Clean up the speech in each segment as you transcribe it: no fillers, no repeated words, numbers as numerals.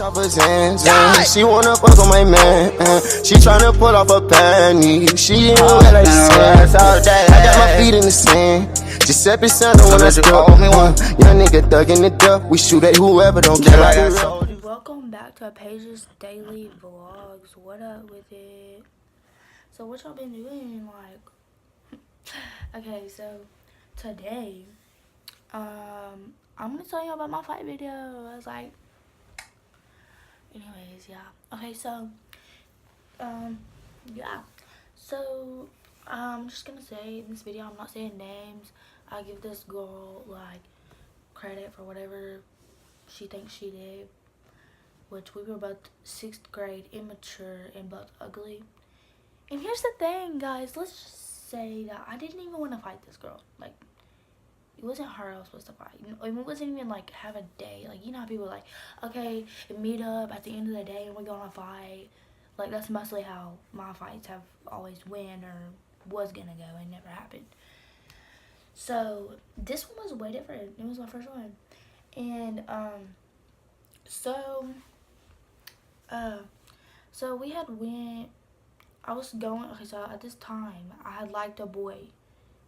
off his hands. She wanna fuck on my man. She tryna pull off her panties. She ain't wet like sand. I got my feet in the sand. Giuseppe Santa when I still me one. Young nigga thugging it up. We shoot at whoever don't care. Welcome back to Paigh's daily vlogs. What up with it? So what y'all been doing? Like, okay, so today, I'm gonna tell you about my fight video. I was like, anyways, yeah. Okay, so, yeah. So, I'm just gonna say in this video, I'm not saying names. I give this girl like credit for whatever she thinks she did, which we were both 6th grade, immature, and both ugly. And here's the thing, guys. Let's just say that I didn't even want to fight this girl. Like, it wasn't her I was supposed to fight. It wasn't even, like, have a day. Like, you know how people are like, okay, meet up at the end of the day and we're going to fight. Like, that's mostly how my fights have always went or was going to go. It never happened. So, this one was way different. It was my first one. And, so we had went, I was going, okay, so at this time, I had liked a boy,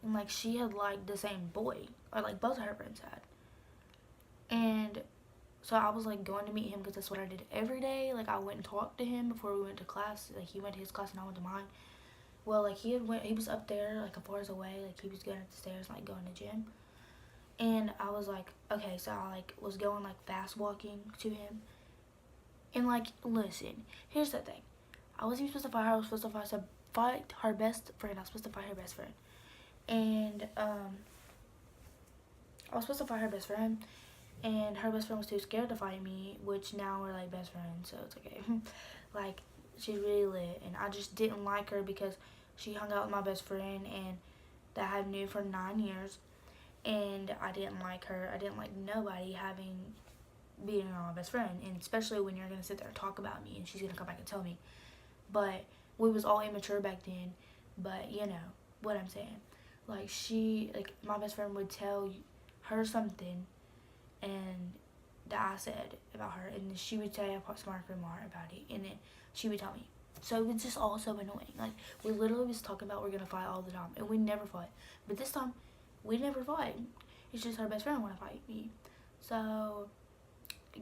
and, like, she had liked the same boy, or, like, both of her friends had, and so I was, like, going to meet him, because that's what I did every day. Like, I went and talked to him before we went to class. Like, he went to his class, and I went to mine. Well, like, he was up there, like, a floors away. Like, he was going up the stairs, like, going to gym. And I was like, okay, so I, like, was going, like, fast walking to him. And, like, listen, here's the thing. I wasn't even supposed to fight her. I was supposed to fight her best friend. I was supposed to fight her best friend. And, I was supposed to fight her best friend. And her best friend was too scared to fight me, which now we're, like, best friends, so it's okay. Like, she's really lit. And I just didn't like her because she hung out with my best friend and that I knew for 9 years. And I didn't like her. I didn't like nobody being around my best friend, and especially when you're gonna sit there and talk about me and she's gonna come back and tell me. But we was all immature back then, but you know what I'm saying. Like, my best friend would tell her something and that I said about her, and then she would say a smart remark about it, and then she would tell me. So it was just all so annoying. Like, we literally was talking about we're gonna fight all the time, and we never fought. But this time we never fought. It's just her best friend wanna fight me. So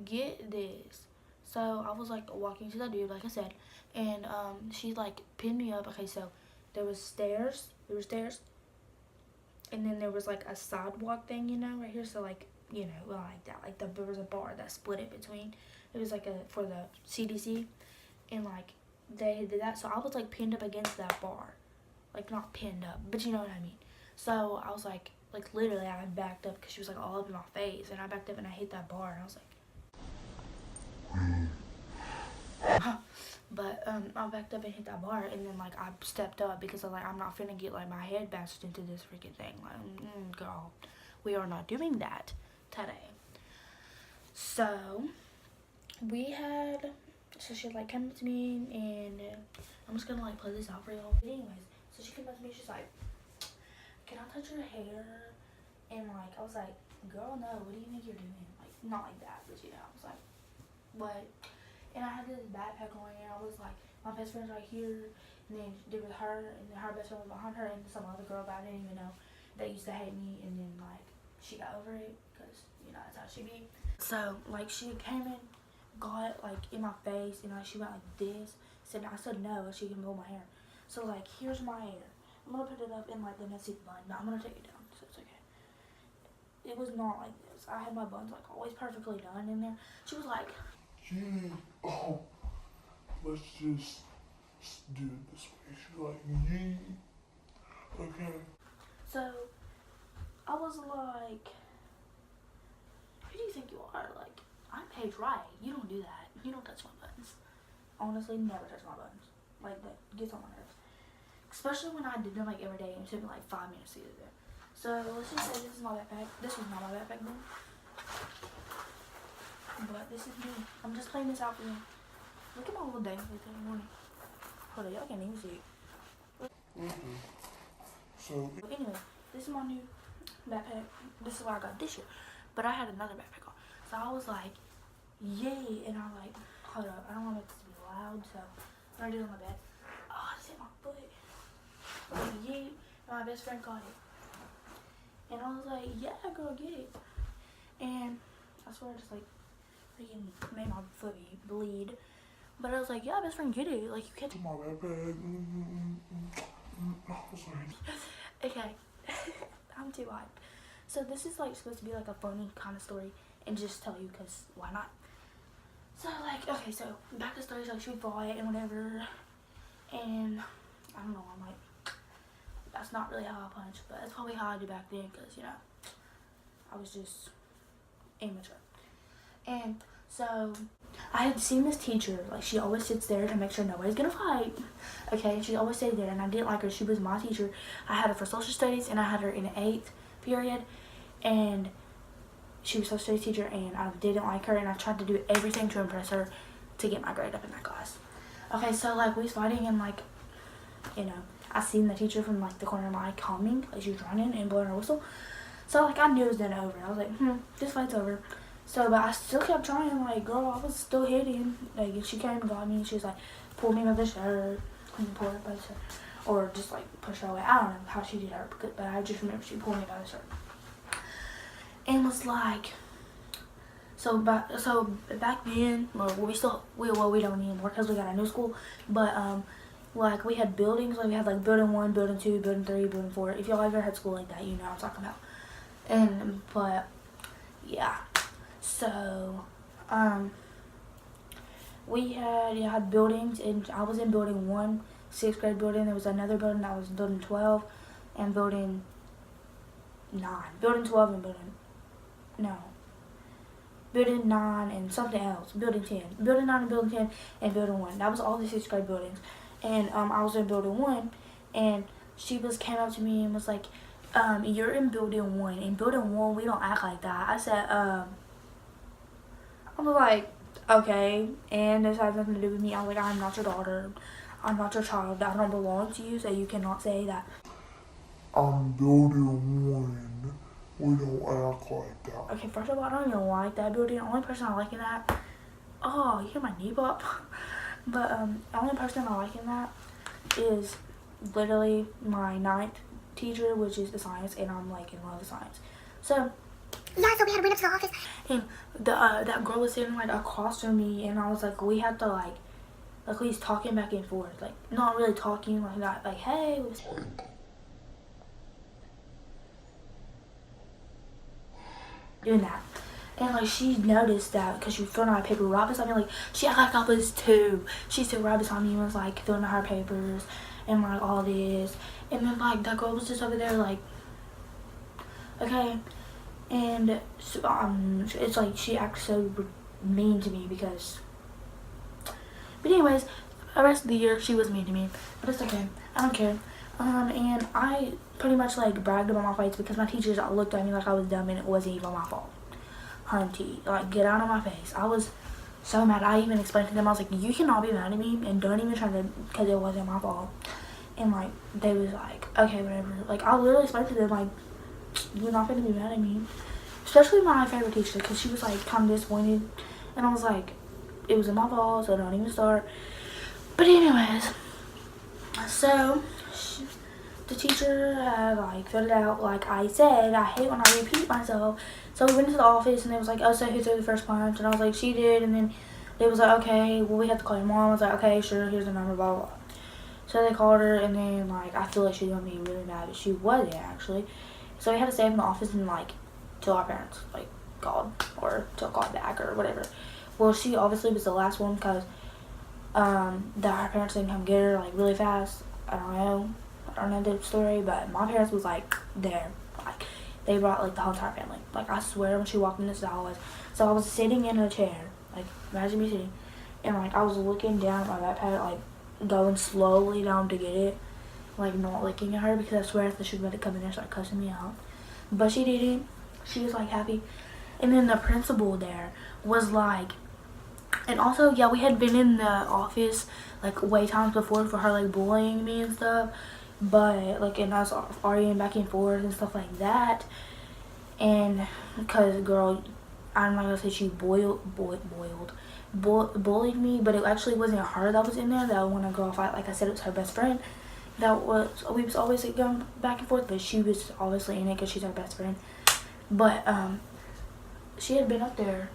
get this. So I was like walking to that dude, like I said, and she like pinned me up. Okay, so there was stairs, and then there was like a sidewalk thing, you know, right here. So like, you know, like that, like there was a bar that split it between. It was like for the CDC, and like they did that. So I was like pinned up against that bar, like not pinned up, but you know what I mean. So I was like literally I backed up because she was like all up in my face, and I backed up and I hit that bar, and I was like. But I backed up and hit that bar, and then like I stepped up because I'm not finna get like my head bashed into this freaking thing. Like, girl, we are not doing that today. So she like came up to me, and I'm just gonna like play this out for y'all. But anyways, so she came up to me, she's like, "Can I touch your hair?" And like I was like, "Girl, no. What do you think you're doing?" Like, not like that, but you know, I was like, "What?" And I had this backpack on, and I was like, my best friend's right here, and then there was her, and then her best friend was behind her, and some other girl that I didn't even know that used to hate me, and then like she got over it because you know that's how she be. So like she came in, got like in my face, and like she went like this. I said no, she can blow my hair. So like here's my hair. I'm gonna put it up in like the messy bun. No, I'm gonna take it down, so it's okay. It was not like this. I had my buns like always perfectly done in there. She was like. Oh, let's just do it this way. She's like, yee. Okay. So, I was like, who do you think you are? Like, I'm Paige right. You don't do that. You don't touch my buttons. Honestly, never touch my buttons. Like, that gets on my nerves. Especially when I did them, like, every day, and it took me, like, 5 minutes to get there. So, let's just say this is my backpack. This was not my backpack then. But this is me. I'm just playing this out for you. Look at my little dangly thing. Hold on, y'all can't even see it. So anyway, this is my new backpack. This is what I got this year. But I had another backpack on. So I was like, yay, and I'm like, hold up, I don't want it to be loud, so I'm gonna do it on my bed. Oh, I just hit my foot. I was like, yay, and my best friend caught it. And I was like, yeah, girl, get it. And I swear I just like freaking made my foot bleed. But I was like, yeah, best friend, get it. Like, you can't. My backpack. Sorry. Okay. I'm too hyped. So this is like supposed to be like a funny kind of story and just tell you because why not? So like, okay, so back to stories, like she fought and whatever. And I don't know, I'm like, that's not really how I punch, but that's probably how I did back then because, you know, I was just immature. And so I had seen this teacher, like she always sits there to make sure nobody's gonna fight. Okay, she always stayed there and I didn't like her. She was my teacher. I had her for social studies and I had her in the 8th period and she was a social studies teacher and I didn't like her and I tried to do everything to impress her to get my grade up in that class. Okay, so like we was fighting and like, you know, I seen the teacher from like the corner of my eye coming, like she was running and blowing her whistle. So like I knew it was then over. I was like, this fight's over. So, but I still kept trying, like, girl, I was still hitting. Like, she came and got me, and she was like, pull me by the shirt, pull her by the shirt, or just, like, push her away. I don't know how she did her, but I just remember she pulled me by the shirt. And was like, so back then, well, we don't anymore because we got a new school, but, like, we had buildings, like, we had, like, building 1, building 2, building 3, building 4. If y'all ever had school like that, you know what I'm talking about. And, but, yeah. So, we had buildings, and I was in building 1, 6th grade building. There was another building that was building 12, and building 9. Building 12 and building 9 and something else. Building 10. Building 9 and building 10 and building 1. That was all the 6th grade buildings. And, I was in building 1, and she came up to me and was like, you're in building 1. In building 1, we don't act like that. I said, I was like, okay, and this has nothing to do with me. I was like, I'm not your daughter. I'm not your child. I don't belong to you, so you cannot say that. I'm building 1. We don't act like that. Okay, first of all, I don't even like that building. The only person I like in that, oh, you hear my knee pop? But, the only person I like in that is literally my 9th teacher, which is the science, and I'm like in love with science. So, yeah, so we had to run up to the office, and that girl was sitting like across from me, and I was like, we had to like we was talking back and forth, like not really talking, like not like hey, doing that, and like she noticed that because she was filling out my paper right beside me, like she acted like I was 2. She stood right beside me and was like filling out her papers and like all this, and then like that girl was just over there like, okay. And so, it's like she acts so mean to me because, but anyways, the rest of the year she was mean to me, but it's okay, I don't care. And I pretty much like bragged about my fights because my teachers looked at me like I was dumb and it wasn't even my fault. Hunty, like get out of my face. I was so mad. I even explained to them, I was like, you cannot be mad at me and don't even try to, because it wasn't my fault. And like they was like, okay, whatever. Like I literally explained to them like, you're not gonna be mad at me. Especially my favorite teacher, because she was like kind of disappointed, and I was like, it wasn't my fault, so don't even start. But anyways, so the teacher had like filled it out like I said. I hate when I repeat myself. So we went into the office and it was like, oh, so who threw the first punch? And I was like, she did. And then they was like, okay, well we have to call your mom. I was like, okay, sure, here's the number, blah blah blah. So they called her, and then like I feel like she was gonna be really mad, but she wasn't actually. So we had to stay in the office and like till our parents like called or till called back or whatever. Well, she obviously was the last one because our parents didn't come get her like really fast. I don't know the story, but my parents was like there, like they brought like the whole entire family. Like I swear when she walked in this hallway, so I was sitting in a chair, like imagine me sitting, and like I was looking down at my backpack, like going slowly down to get it, like not looking at her because I swear that she was about to come in there and start cussing me out, but she didn't. She was like happy. And then the principal there was like, and also yeah, we had been in the office like way times before for her like bullying me and stuff, but like and us arguing back and forth and stuff like that. And because girl, I'm not gonna say she bullied me, but it actually wasn't her that was in there. That when a girl fight, like I said, it was her best friend. We was always going back and forth, but she was obviously in it because she's our best friend. But she had been up there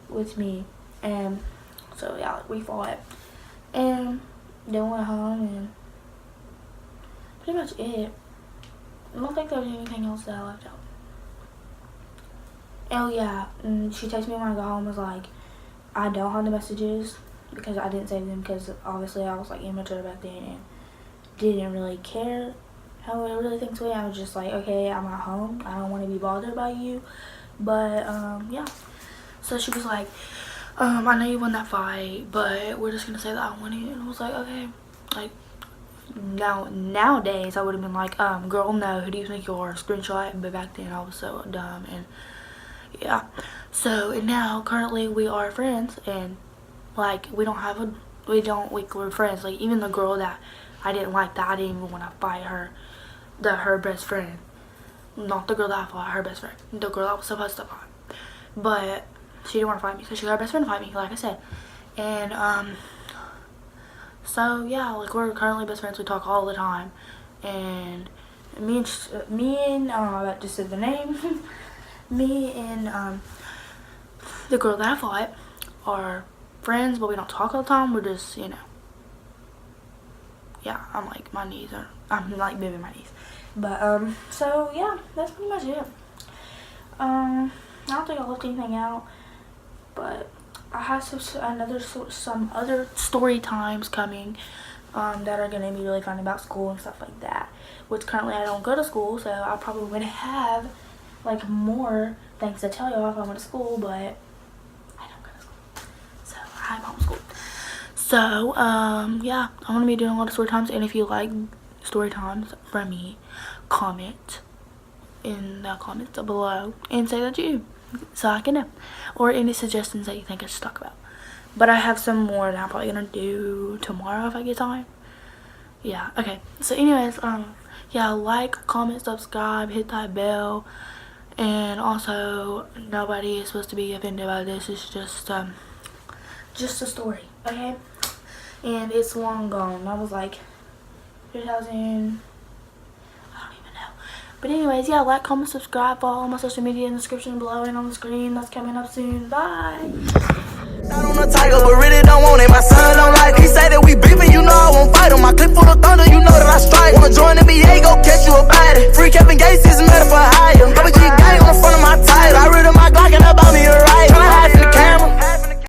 with me, and so yeah, like, we fought, and then went home, and pretty much it. I don't think there was anything else that I left out. Oh yeah, and she texted me when I got home, was like, I don't have the messages because I didn't save them, because obviously I was like immature back then and didn't really care how I really think to it. I was just like, okay, I'm at home, I don't want to be bothered by you. But yeah, so she was like, I know you won that fight, but we're just gonna say that I won it. And I was like, okay. Like, nowadays I would have been like, girl, no, who do you think you are? Screenshot. But back then I was so dumb. And yeah, so and now currently we are friends, and like we're friends. Like, even the girl that I didn't like, that I didn't even want to fight her, her best friend, not the girl that I fought, her best friend, the girl I was supposed to fight, but she didn't want to fight me, so she got her best friend to fight me, like I said. And so yeah, like we're currently best friends. We talk all the time, and me and I just said the name. Me and the girl that I fought are friends, but we don't talk all the time. We're just, you know, yeah, I'm like moving my knees. But so yeah, that's pretty much it. I don't think I left anything out, but I have some other story times coming that are gonna be really fun about school and stuff like that. Which currently I don't go to school, so I probably would have like more things to tell y'all if I went to school, but I don't go to school, so I'm homeschooled. So yeah, I'm gonna be doing a lot of story times, and if you like story times from me, comment in the comments below and say that you, so I can know, or any suggestions that you think I should talk about. But I have some more that I'm probably gonna do tomorrow if I get time. Yeah, okay, so anyways, yeah, like, comment, subscribe, hit that bell. And also, nobody is supposed to be offended by this. It's just a story, okay? And it's long gone. I was like 2000, I don't even know. But anyways, yeah, like, comment, subscribe, follow my social media in the description below and on the screen. That's coming up soon. Bye. Not on the tiger, but really don't want it. My son don't like it. He say that we beefing, you know I won't fight him. My clip full of thunder, you know that I strike. Wanna join the BA, go catch you a body. Free Kevin Gates is a matter for hire. WG gang on the front of my tire. I rid of my Glock and about me a